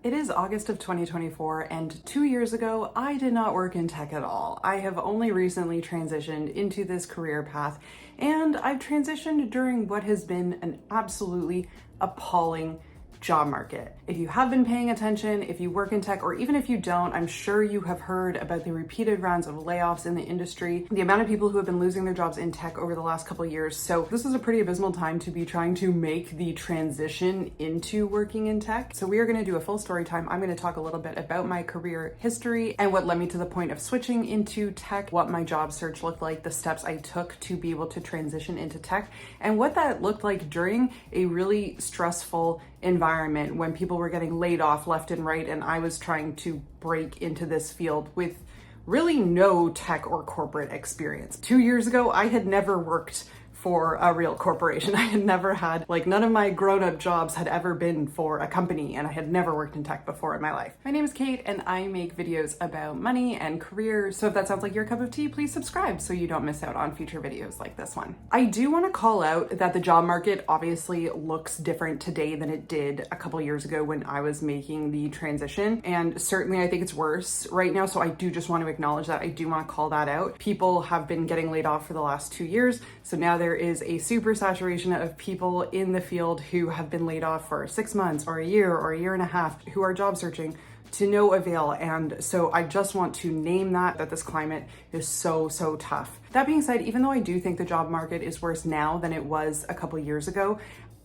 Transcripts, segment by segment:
It is August of 2024, and 2 years ago, I did not work in tech at all. I have only recently transitioned into this career path, and I've transitioned during what has been an absolutely appalling job market. If you have been paying attention, if you work in tech, or even if you don't, I'm sure you have heard about the repeated rounds of layoffs in the industry, the amount of people who have been losing their jobs in tech over the last couple of years. So this is a pretty abysmal time to be trying to make the transition into working in tech. So we are going to do a full story time. I'm going to talk a little bit about my career history and what led me to the point of switching into tech, what my job search looked like, the steps I took to be able to transition into tech, and what that looked like during a really stressful environment when people were getting laid off left and right, and I was trying to break into this field with really no tech or corporate experience. 2 years ago, I had never worked for a real corporation. I had never had, none of my grown-up jobs had ever been for a company, and I had never worked in tech before in my life. My name is Kate, and I make videos about money and careers. So if that sounds like your cup of tea, please subscribe so you don't miss out on future videos like this one. I do want to call out that the job market obviously looks different today than it did a couple years ago when I was making the transition. And certainly I think it's worse right now. So I do just want to acknowledge that. I do want to call that out. People have been getting laid off for the last 2 years. So now there is a super saturation of people in the field who have been laid off for 6 months or a year and a half who are job searching to no avail. And so I just want to name that this climate is so tough. That being said, even though I do think the job market is worse now than it was a couple years ago,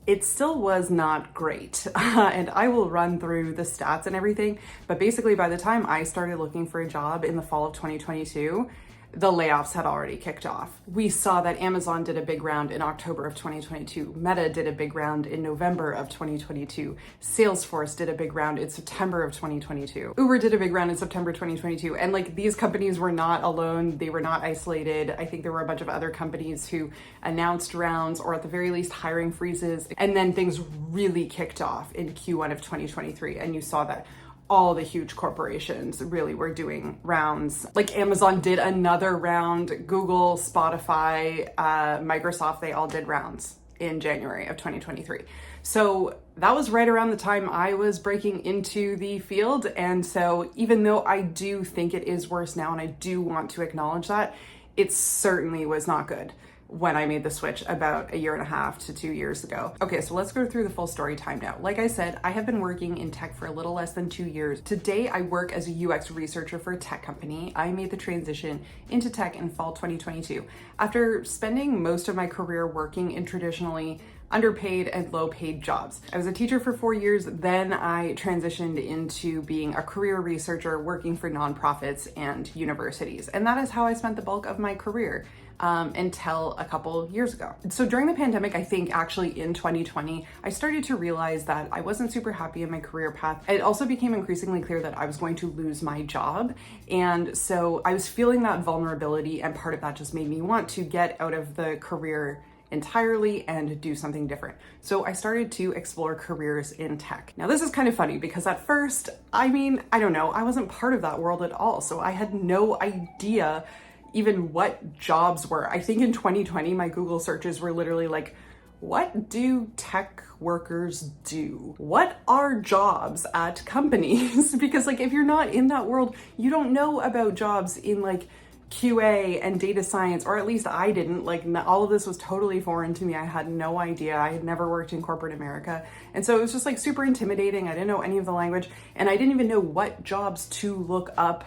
it still was not great. And I will run through the stats and everything. But basically, by the time I started looking for a job in the fall of 2022, the layoffs had already kicked off. We saw that Amazon did a big round in October of 2022. Meta did a big round in November of 2022. Salesforce did a big round in September of 2022. Uber did a big round in September 2022. And these companies were not alone. They were not isolated. I think there were a bunch of other companies who announced rounds or at the very least hiring freezes. And then things really kicked off in Q1 of 2023. And you saw that all the huge corporations really were doing rounds. Amazon did another round, Google, Spotify, Microsoft, they all did rounds in January of 2023. So that was right around the time I was breaking into the field. And so even though I do think it is worse now, and I do want to acknowledge that, it certainly was not good when I made the switch about 1.5 to 2 years ago. Okay, so let's go through the full story time now. Like I said, I have been working in tech for a little less than 2 years. Today, I work as a UX researcher for a tech company. I made the transition into tech in fall 2022. After spending most of my career working in traditionally underpaid and low paid jobs. I was a teacher for 4 years, then I transitioned into being a career researcher working for nonprofits and universities. And that is how I spent the bulk of my career until a couple years ago. So during the pandemic, I think actually in 2020, I started to realize that I wasn't super happy in my career path. It also became increasingly clear that I was going to lose my job. And so I was feeling that vulnerability, and part of that just made me want to get out of the career entirely and do something different. So I started to explore careers in tech. Now this is kind of funny because at first, I don't know, I wasn't part of that world at all. So I had no idea even what jobs were. I think in 2020, my Google searches were literally what do tech workers do? What are jobs at companies? Because if you're not in that world, you don't know about jobs in QA and data science, or at least I didn't. All of this was totally foreign to me. I had no idea. I had never worked in corporate America. And so it was just super intimidating. I didn't know any of the language, and I didn't even know what jobs to look up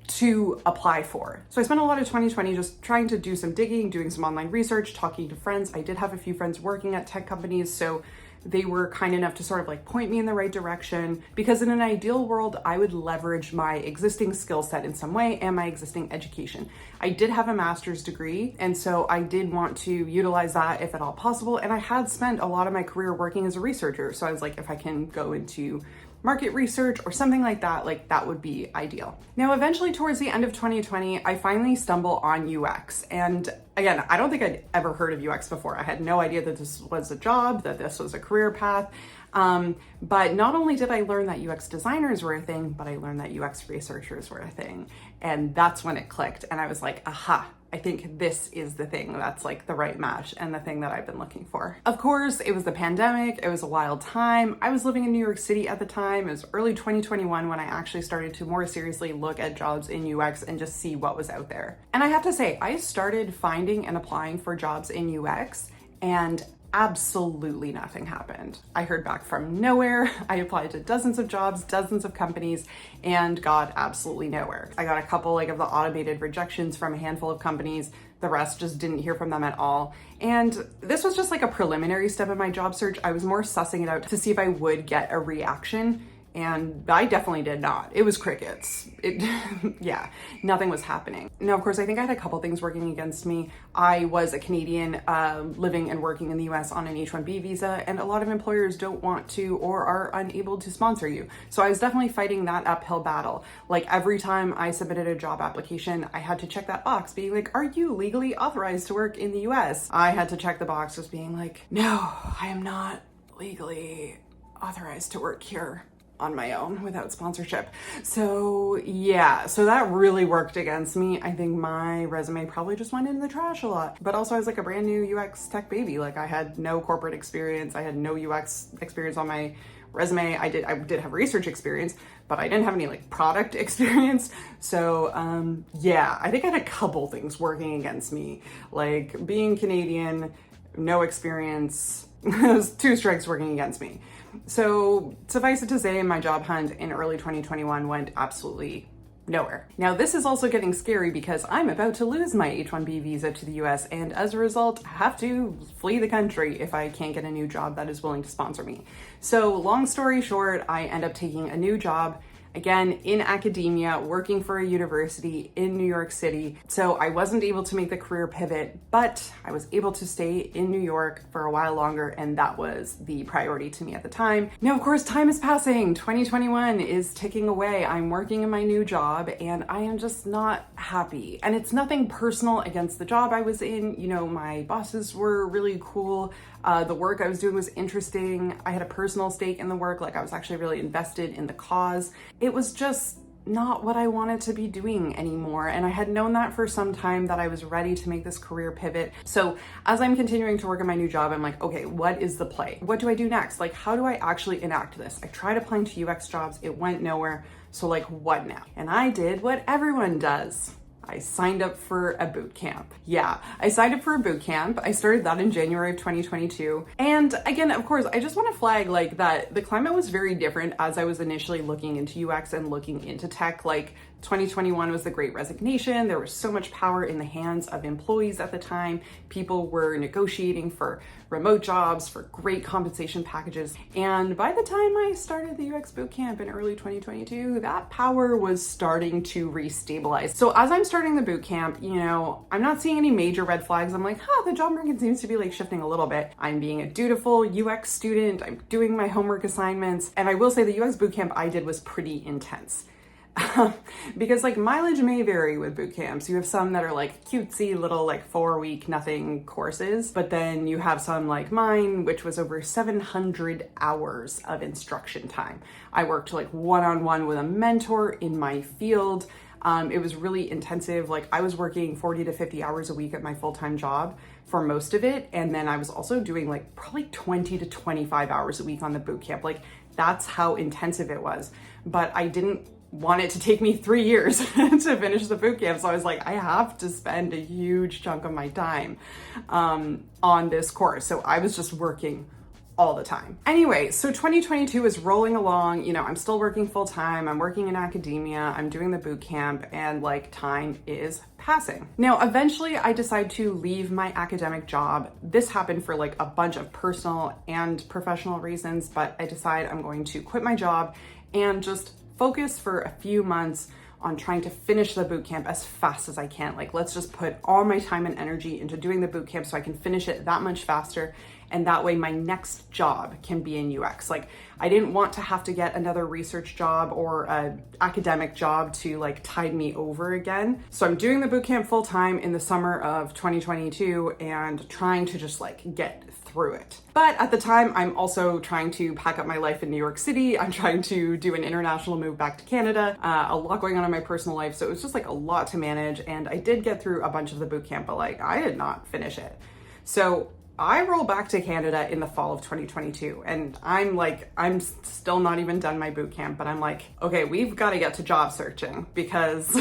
to apply for. So I spent a lot of 2020 just trying to do some digging, doing some online research, talking to friends. I did have a few friends working at tech companies, so they were kind enough to sort of point me in the right direction, because in an ideal world, I would leverage my existing skill set in some way and my existing education. I did have a master's degree, and so I did want to utilize that if at all possible. And I had spent a lot of my career working as a researcher. So I was if I can go into market research or something like that would be ideal. Now, eventually towards the end of 2020, I finally stumble on UX. And again, I don't think I'd ever heard of UX before. I had no idea that this was a job, that this was a career path. But not only did I learn that UX designers were a thing, but I learned that UX researchers were a thing. And that's when it clicked. And I was aha, I think this is the thing that's like the right match and the thing that I've been looking for. Of course, it was the pandemic. It was a wild time. I was living in New York City at the time. It was early 2021 when I actually started to more seriously look at jobs in UX and just see what was out there. And I have to say, I started finding and applying for jobs in UX, and absolutely nothing happened. I heard back from nowhere. I applied to dozens of jobs, dozens of companies, and got absolutely nowhere. I got a couple of the automated rejections from a handful of companies. The rest just didn't hear from them at all. And this was just a preliminary step in my job search. I was more sussing it out to see if I would get a reaction. And I definitely did not. It was crickets. Yeah, nothing was happening. Now, of course, I think I had a couple things working against me. I was a Canadian living and working in the US on an H-1B visa, and a lot of employers don't want to or are unable to sponsor you. So I was definitely fighting that uphill battle. Every time I submitted a job application, I had to check that box being like, are you legally authorized to work in the US? I had to check the box just being like, no, I am not legally authorized to work here on my own without sponsorship. So yeah, so that really worked against me. I think my resume probably just went in the trash a lot. But also I was a brand new UX tech baby. I had no corporate experience. I had no UX experience on my resume. I did have research experience, but I didn't have any product experience. So yeah, I think I had a couple things working against me. Being Canadian, no experience, those two strikes working against me. So suffice it to say, my job hunt in early 2021 went absolutely nowhere. Now, this is also getting scary because I'm about to lose my H-1B visa to the US, and as a result, have to flee the country if I can't get a new job that is willing to sponsor me. So long story short, I end up taking a new job, again, in academia, working for a university in New York City. So I wasn't able to make the career pivot, but I was able to stay in New York for a while longer, and that was the priority to me at the time. Now, of course, time is passing. 2021 is ticking away. I'm working in my new job, and I am just not happy. And it's nothing personal against the job I was in. My bosses were really cool. The work I was doing was interesting. I had a personal stake in the work. I was actually really invested in the cause. It was just not what I wanted to be doing anymore. And I had known that for some time, that I was ready to make this career pivot. So as I'm continuing to work in my new job, I'm okay, what is the play? What do I do next? How do I actually enact this? I tried applying to UX jobs. It went nowhere. So what now? And I did what everyone does. I signed up for a boot camp. Yeah, I signed up for a boot camp. I started that in January of 2022. And again, of course, I just want to flag that the climate was very different as I was initially looking into UX and looking into tech. 2021 was the Great Resignation. There was so much power in the hands of employees at the time. People were negotiating for remote jobs, for great compensation packages. And by the time I started the UX bootcamp in early 2022, that power was starting to restabilize. So as I'm starting the bootcamp, I'm not seeing any major red flags. I'm the job market seems to be shifting a little bit. I'm being a dutiful UX student. I'm doing my homework assignments. And I will say the UX bootcamp I did was pretty intense. Because mileage may vary with boot camps. You have some that are cutesy little 4-week nothing courses, but then you have some like mine, which was over 700 hours of instruction time. I worked one-on-one with a mentor in my field. It was really intensive. I was working 40 to 50 hours a week at my full-time job for most of it. And then I was also doing probably 20 to 25 hours a week on the boot camp. That's how intensive it was. But I didn't want it to take me 3 years to finish the boot camp. So I was I have to spend a huge chunk of my time on this course. So I was just working all the time. Anyway, so 2022 is rolling along. I'm still working full time. I'm working in academia. I'm doing the boot camp, and time is passing. Now, eventually I decide to leave my academic job. This happened for a bunch of personal and professional reasons, but I decide I'm going to quit my job and just focus for a few months on trying to finish the boot camp as fast as I can. Let's just put all my time and energy into doing the boot camp so I can finish it that much faster. And that way my next job can be in UX. Like, I didn't want to have to get another research job or an academic job to like tide me over again. So I'm doing the bootcamp full time in the summer of 2022 and trying to just like get through it. But at the time, I'm also trying to pack up my life in New York City. I'm trying to do an international move back to Canada. A lot going on in my personal life. So it was just like a lot to manage. And I did get through a bunch of the bootcamp, but like I did not finish it. So I roll back to Canada in the fall of 2022, and I'm still not even done my boot camp, but I'm like, okay, we've got to get to job searching, because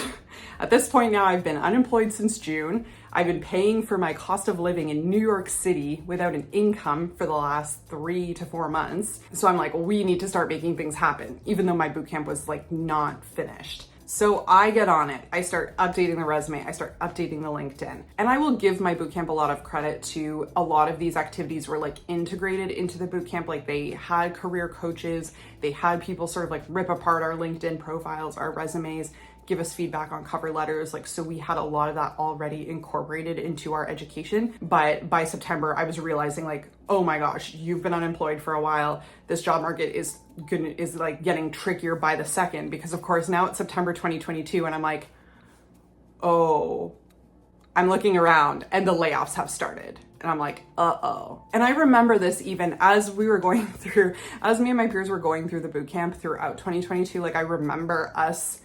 at this point now I've been unemployed since June. I've been paying for my cost of living in New York City without an income for the last 3 to 4 months. So I'm like, we need to start making things happen, even though my boot camp was like not finished. So I get on it. I start updating the resume. I start updating the LinkedIn. And I will give my bootcamp a lot of credit to a lot of these activities were like integrated into the bootcamp. Like they had career coaches. They had people sort of like rip apart our LinkedIn profiles, our resumes, give us feedback on cover letters. Like, so we had a lot of that already incorporated into our education. But by September, I was realizing like, oh my gosh, you've been unemployed for a while. This job market is like getting trickier by the second, because of course now it's September 2022 and I'm like, oh, I'm looking around and the layoffs have started. And I'm like, uh-oh. And I remember this even as we were going through, as me and my peers were going through the boot camp throughout 2022, like I remember us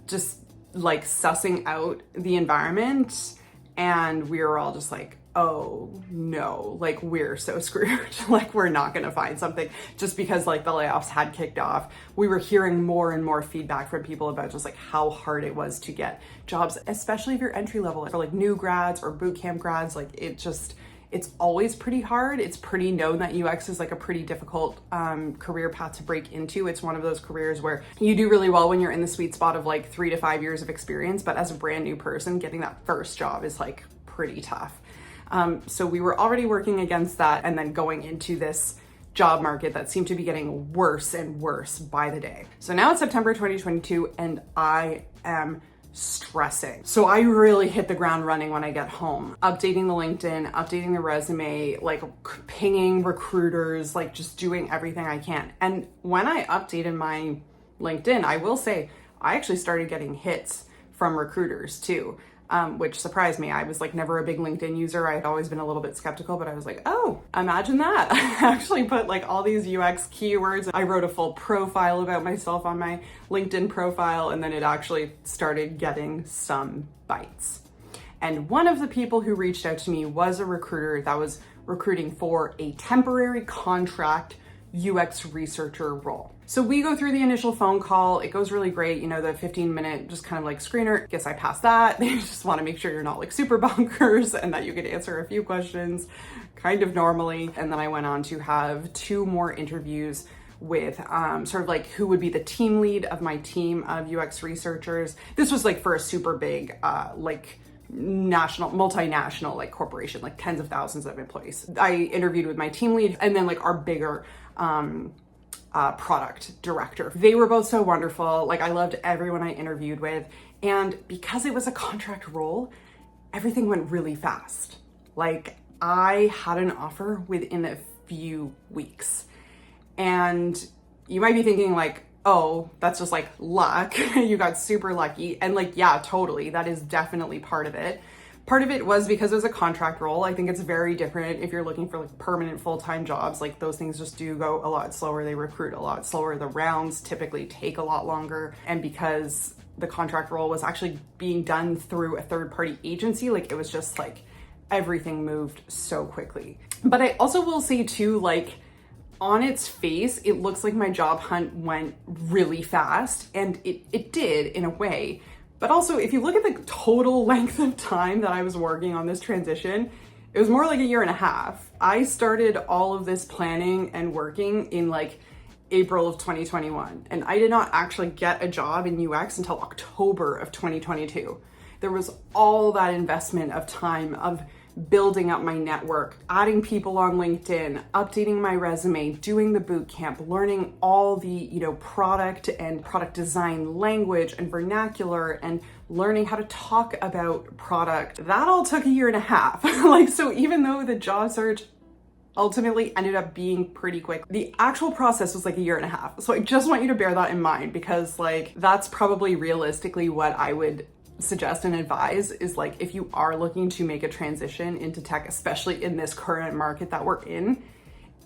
just like sussing out the environment, and we were all just like, oh no, like we're so screwed. Like we're not gonna find something, just because like the layoffs had kicked off. We were hearing more and more feedback from people about just like how hard it was to get jobs, especially if you're entry level for like new grads or bootcamp grads. Like it's always pretty hard. It's pretty known that UX is like a pretty difficult career path to break into. It's one of those careers where you do really well when you're in the sweet spot of like 3 to 5 years of experience, but as a brand new person, getting that first job is like pretty tough. So we were already working against that, and then going into this job market that seemed to be getting worse and worse by the day. So now it's September 2022 and I am stressing. So I really hit the ground running when I get home, updating the LinkedIn, updating the resume, like pinging recruiters, like just doing everything I can. And when I updated my LinkedIn, I will say I actually started getting hits from recruiters too, which surprised me. I was like never a big LinkedIn user. I had always been a little bit skeptical, but I was like, oh, imagine that. I actually put like all these UX keywords. I wrote a full profile about myself on my LinkedIn profile, and then it actually started getting some bites. And one of the people who reached out to me was a recruiter that was recruiting for a temporary contract UX researcher role. So we go through the initial phone call. It goes really great. You know, the 15-minute just kind of like screener. Guess I passed that. They just want to make sure you're not like super bonkers and that you can answer a few questions kind of normally. And then I went on to have 2 more interviews with sort of like who would be the team lead of my team of UX researchers. This was like for a super big like multinational like corporation, like tens of thousands of employees. I interviewed with my team lead and then like our bigger product director. They were both so wonderful. Like I loved everyone I interviewed with. And because it was a contract role, everything went really fast. Like I had an offer within a few weeks. And you might be thinking like, oh, that's just like luck. You got super lucky. And like, yeah, totally. That is definitely part of it. Part of it was because it was a contract role. I think it's very different if you're looking for like permanent full-time jobs. Like those things just do go a lot slower. They recruit a lot slower. The rounds typically take a lot longer. And because the contract role was actually being done through a third-party agency, like it was just like everything moved so quickly. But I also will say too, like on its face, it looks like my job hunt went really fast, and it did in a way. But also, if you look at the total length of time that I was working on this transition, it was more like a year and a half. I started all of this planning and working in like April of 2021, and I did not actually get a job in UX until October of 2022. There was all that investment of time of building up my network, adding people on LinkedIn, updating my resume, doing the boot camp, learning all the, you know, product and product design language and vernacular, and learning how to talk about product. That all took a year and a half. Like, so even though the job search ultimately ended up being pretty quick. The actual process was like a year and a half. So I just want you to bear that in mind, because like that's probably realistically what I would suggest and advise, is like if you are looking to make a transition into tech, especially in this current market that we're in,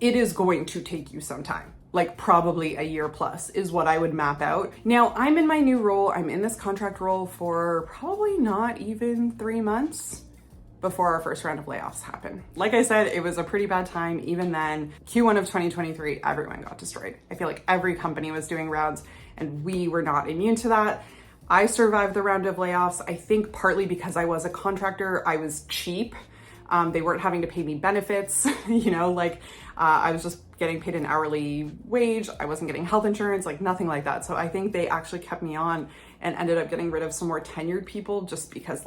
it is going to take you some time. Like probably a year plus is what I would map out. Now I'm in my new role. I'm in this contract role for probably not even 3 months before our first round of layoffs happened. Like I said, it was a pretty bad time. Even then, Q1 of 2023, everyone got destroyed. I feel like every company was doing rounds and we were not immune to that. I survived the round of layoffs, I think partly because I was a contractor, I was cheap. They weren't having to pay me benefits, I was just getting paid an hourly wage. I wasn't getting health insurance, like nothing like that. So I think they actually kept me on and ended up getting rid of some more tenured people just because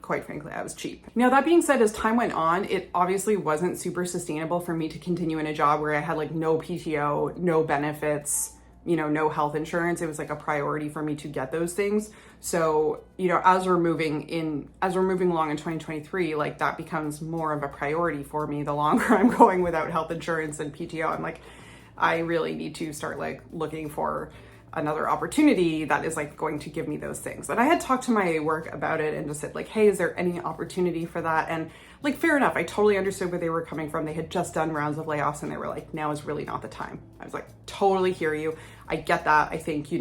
quite frankly, I was cheap. Now, that being said, as time went on, it obviously wasn't super sustainable for me to continue in a job where I had like no PTO, no benefits, no health insurance. It was like a priority for me to get those things. So, as we're moving along in 2023, like that becomes more of a priority for me. The longer I'm going without health insurance and PTO, I'm like, I really need to start like looking for another opportunity that is like going to give me those things. And I had talked to my work about it and just said like, hey, is there any opportunity for that? And like, fair enough. I totally understood where they were coming from. They had just done rounds of layoffs and they were like, now is really not the time. I was like, totally hear you. I get that. I think,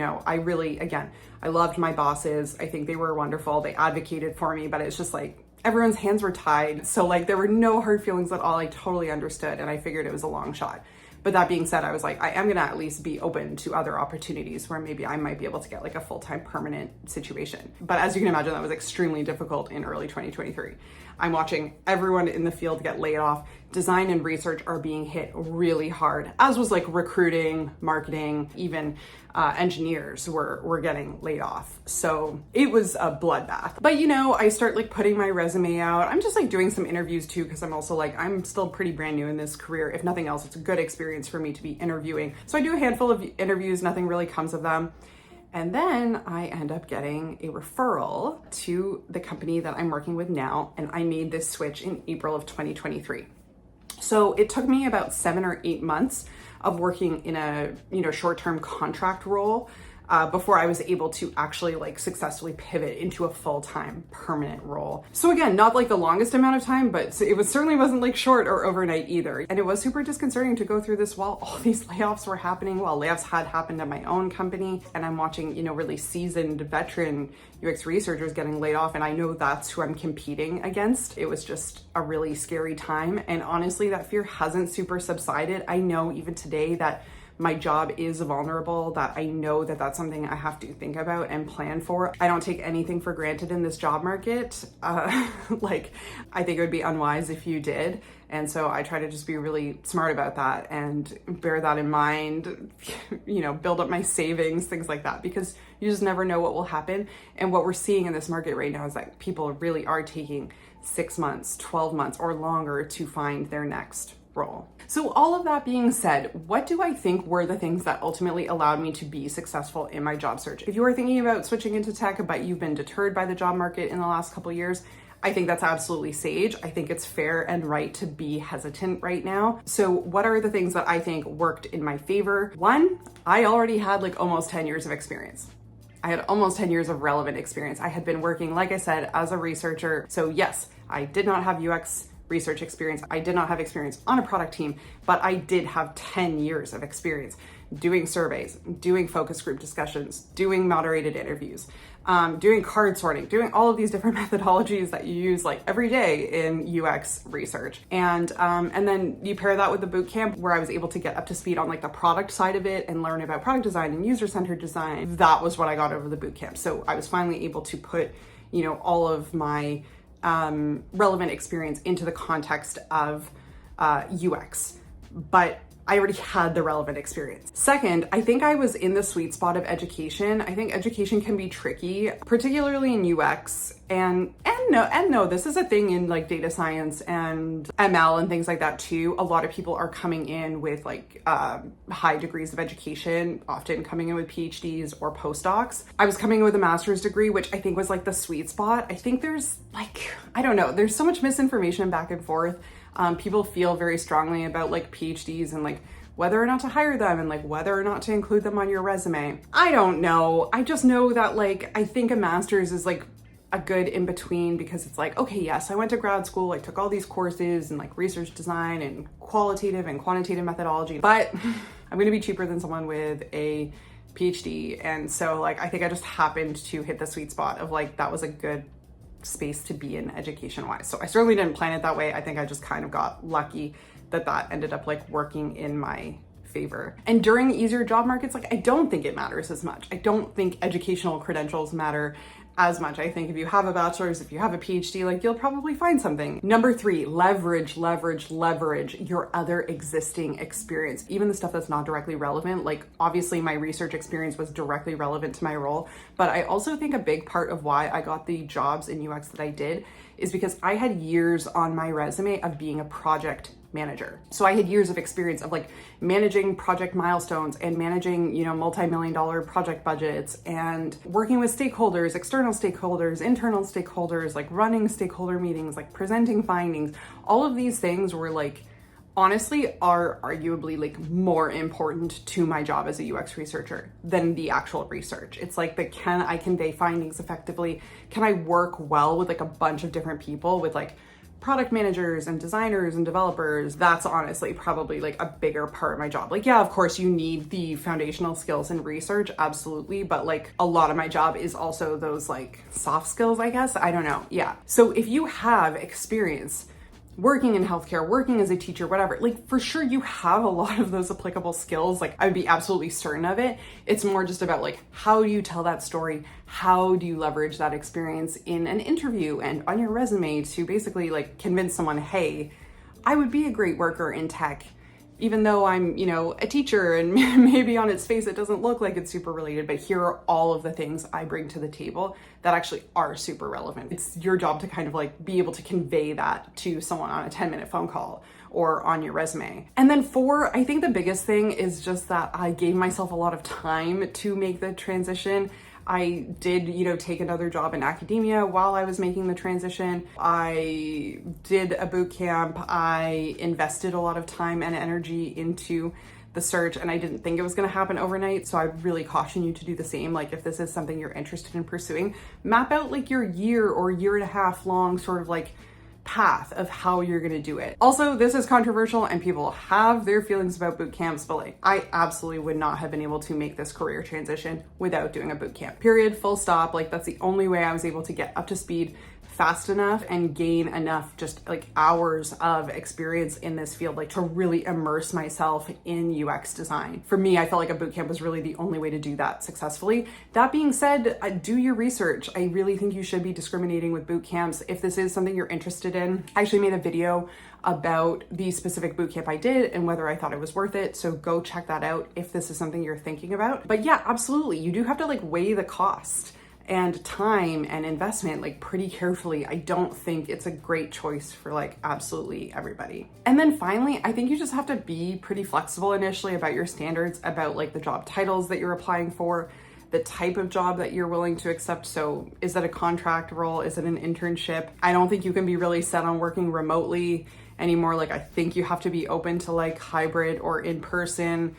I loved my bosses. I think they were wonderful. They advocated for me, but it's just like, everyone's hands were tied. So like, there were no hard feelings at all. I totally understood. And I figured it was a long shot. But that being said, I was like, I am gonna at least be open to other opportunities where maybe I might be able to get like a full-time permanent situation. But as you can imagine, that was extremely difficult in early 2023. I'm watching everyone in the field get laid off. Design and research are being hit really hard, as was like recruiting, marketing, even engineers were getting laid off. So it was a bloodbath. But I start like putting my resume out. I'm just like doing some interviews too, because I'm also like, I'm still pretty brand new in this career. If nothing else, it's a good experience for me to be interviewing. So I do a handful of interviews, nothing really comes of them. And then I end up getting a referral to the company that I'm working with now. And I made this switch in April of 2023. So it took me about 7 or 8 months of working in a, short-term contract role before I was able to actually like successfully pivot into a full-time permanent role. So again, not like the longest amount of time, but it certainly wasn't like short or overnight either. And it was super disconcerting to go through this while all these layoffs were happening, while layoffs had happened at my own company. And I'm watching, really seasoned veteran UX researchers getting laid off. And I know that's who I'm competing against. It was just a really scary time. And honestly, that fear hasn't super subsided. I know even today that my job is vulnerable, that I know that that's something I have to think about and plan for. I don't take anything for granted in this job market. I think it would be unwise if you did. And so I try to just be really smart about that and bear that in mind, build up my savings, things like that, because you just never know what will happen. And what we're seeing in this market right now is that people really are taking 6 months, 12 months or longer to find their next role. So all of that being said, what do I think were the things that ultimately allowed me to be successful in my job search? If you are thinking about switching into tech, but you've been deterred by the job market in the last couple of years, I think that's absolutely sage. I think it's fair and right to be hesitant right now. So what are the things that I think worked in my favor? One, I already had like almost 10 years of experience. I had almost 10 years of relevant experience. I had been working, like I said, as a researcher. So yes, I did not have UX research experience. I did not have experience on a product team, but I did have 10 years of experience doing surveys, doing focus group discussions, doing moderated interviews, doing card sorting, doing all of these different methodologies that you use like every day in UX research. And then you pair that with the bootcamp where I was able to get up to speed on like the product side of it and learn about product design and user-centered design. That was what I got over the bootcamp. So I was finally able to put, all of my relevant experience into the context of UX, but I already had the relevant experience. Second, I think I was in the sweet spot of education. I think education can be tricky, particularly in UX and no, this is a thing in like data science and ML and things like that too. A lot of people are coming in with like high degrees of education, often coming in with PhDs or postdocs. I was coming in with a master's degree, which I think was like the sweet spot. I think there's like, I don't know, there's so much misinformation back and forth People feel very strongly about like PhDs and like whether or not to hire them and like whether or not to include them on your resume. I don't know. I just know that like, I think a master's is like a good in between, because it's like, okay, yes, I went to grad school, I took all these courses and like research design and qualitative and quantitative methodology, but I'm gonna be cheaper than someone with a PhD. And so like, I think I just happened to hit the sweet spot of like, that was a good space to be in education wise. So I certainly didn't plan it that way. I think I just kind of got lucky that that ended up like working in my favor. And during easier job markets, like I don't think it matters as much. I don't think educational credentials matter as much. I think if you have a bachelor's, if you have a PhD, like you'll probably find something. Number 3, leverage your other existing experience. Even the stuff that's not directly relevant. Like obviously my research experience was directly relevant to my role, but I also think a big part of why I got the jobs in UX that I did is because I had years on my resume of being a project manager. So I had years of experience of like managing project milestones and managing, you know, multi-million-dollar project budgets and working with stakeholders, external stakeholders, internal stakeholders, like running stakeholder meetings, like presenting findings. All of these things were like, honestly, are arguably like more important to my job as a UX researcher than the actual research. It's like can I convey findings effectively? Can I work well with like a bunch of different people, with like product managers and designers and developers? That's honestly probably like a bigger part of my job. Like, yeah, of course you need the foundational skills in research, absolutely. But like a lot of my job is also those like soft skills, I guess. I don't know. Yeah. So if you have experience working in healthcare, working as a teacher, whatever, like for sure you have a lot of those applicable skills. Like I would be absolutely certain of it. It's more just about like, how do you tell that story? How do you leverage that experience in an interview and on your resume to basically like convince someone, hey, I would be a great worker in tech, even though I'm, you know, a teacher and maybe on its face it doesn't look like it's super related, but here are all of the things I bring to the table that actually are super relevant. It's your job to kind of like be able to convey that to someone on a 10-minute phone call or on your resume. And then 4, I think the biggest thing is just that I gave myself a lot of time to make the transition. I did, you know, take another job in academia while I was making the transition. I did a boot camp. I invested a lot of time and energy into the search, and I didn't think it was going to happen overnight. So I really caution you to do the same. Like if this is something you're interested in pursuing, map out like your year or year and a half long sort of like path of how you're going to do it. Also, this is controversial and people have their feelings about boot camps, but like I absolutely would not have been able to make this career transition without doing a boot camp. Period, full stop. Like that's the only way I was able to get up to speed fast enough and gain enough just like hours of experience in this field, like to really immerse myself in UX design. For me, I felt like a bootcamp was really the only way to do that successfully. That being said, do your research. I really think you should be discriminating with boot camps. If this is something you're interested in, I actually made a video about the specific bootcamp I did and whether I thought it was worth it. So go check that out if this is something you're thinking about. But yeah, absolutely. You do have to like weigh the cost and time and investment like pretty carefully. I don't think it's a great choice for like absolutely everybody. And then finally, I think you just have to be pretty flexible initially about your standards, about like the job titles that you're applying for, the type of job that you're willing to accept. So is it a contract role? Is it an internship? I don't think you can be really set on working remotely anymore. Like I think you have to be open to like hybrid or in person.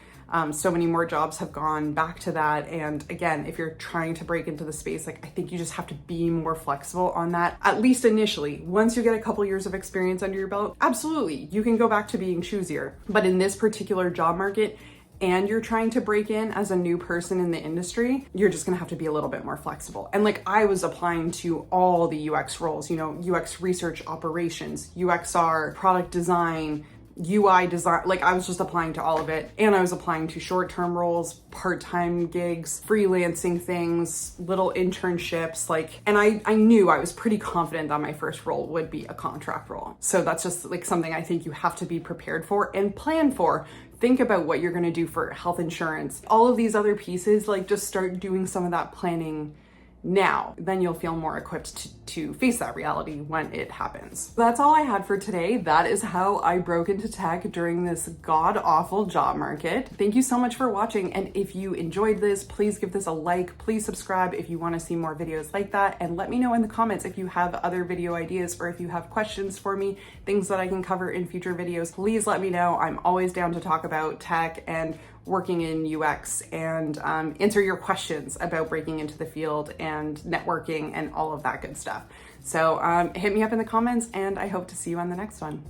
So many more jobs have gone back to that. And again, if you're trying to break into the space, like I think you just have to be more flexible on that, at least initially. Once you get a couple years of experience under your belt, absolutely, you can go back to being choosier. But in this particular job market, and you're trying to break in as a new person in the industry, you're just gonna have to be a little bit more flexible. And like I was applying to all the UX roles, you know, UX research operations, UXR, product design, UI design, like I was just applying to all of it. And I was applying to short-term roles, part-time gigs, freelancing things, little internships, like, and I knew I was pretty confident that my first role would be a contract role. So that's just like something I think you have to be prepared for and plan for. Think about what you're gonna do for health insurance. All of these other pieces, like just start doing some of that planning now. Then you'll feel more equipped to face that reality when it happens. That's all I had for today. That is how I broke into tech during this god-awful job market. Thank you so much for watching, and if you enjoyed this, please give this a like. Please subscribe if you want to see more videos like that, and let me know in the comments if you have other video ideas or if you have questions for me, things that I can cover in future videos. Please let me know. I'm always down to talk about tech and working in UX and answer your questions about breaking into the field and networking and all of that good stuff. So hit me up in the comments, and I hope to see you on the next one.